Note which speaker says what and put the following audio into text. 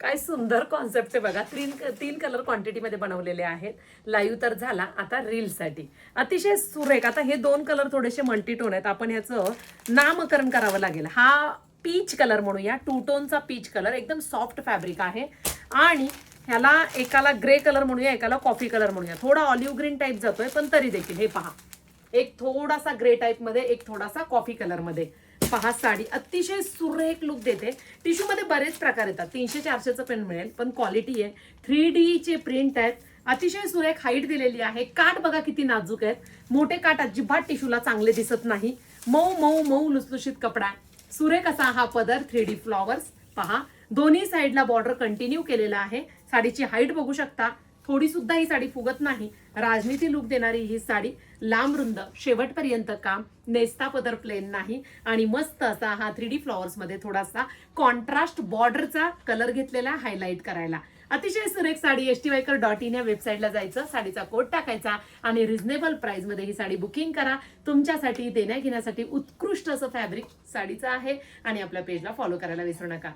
Speaker 1: काय सुंदर कॉन्सेप्ट आहे बघा. तीन कलर क्वांटिटीमध्ये बनवलेले आहेत. लाईव्ह तर झाला, आता रीलसाठी अतिशय सुरेख. आता हे 2 कलर थोडेसे मल्टीटोन आहेत, आपण ह्याचं नामकरण करावं लागेल. हा पीच कलर म्हणूया, टू टोनचा पीच कलर, एकदम सॉफ्ट फॅब्रिक आहे. आणि ह्याला एकाला ग्रे कलर म्हणूया, एकाला कॉफी कलर म्हणूया. थोडा ऑलिव्ह ग्रीन टाईप जातोय, पण तरी देखील हे पहा, एक थोडासा ग्रे टाईप मध्ये, एक थोडासा कॉफी कलर मध्ये. पहा, साडी अतिशय सुरेख लुक देते. टिश्यू मध्ये बरेच प्रकार येतात, 300-400चं पेन मिळेल, पण क्वालिटी आहे. 3D चे प्रिंट आहेत, अतिशय सुरेख हाईट दिलेली आहे. काठ बघा किती नाजूक आहेत. मोठे काठ अजिबात टिश्यूला चांगले दिसत नाही. मऊ मऊ मऊ लुसलुशीत कपडा. सुरेख असा हा पदर, 3D फ्लॉवर्स. पहा, दोन्ही साईडला बॉर्डर कंटिन्यू केलेला आहे. साडीची हाईट बघू शकता, थोडी सुद्धा ही साडी फुगत नाही. राजनीती लुक देणारी ही साडी, लांब रुंद शेवटपर्यंत काम, नेस्ता पदर प्लेन नाही. आणि मस्त असा हा 3D फ्लॉवर्स मध्ये थोडासा कॉन्ट्रास्ट बॉर्डरचा कलर घेतलेला हायलाइट करायला. अतिशय सुरेख साडी. STYker.in या वेबसाईटला जायचं, साडीचा कोड टाकायचा आणि रिझनेबल प्राइस मध्ये ही साडी बुकिंग करा. तुमच्यासाठी देण्या घेण्यासाठी उत्कृष्ट असं फॅब्रिक साडीचं आहे. आणि आपल्या पेजला फॉलो करायला विसरू नका.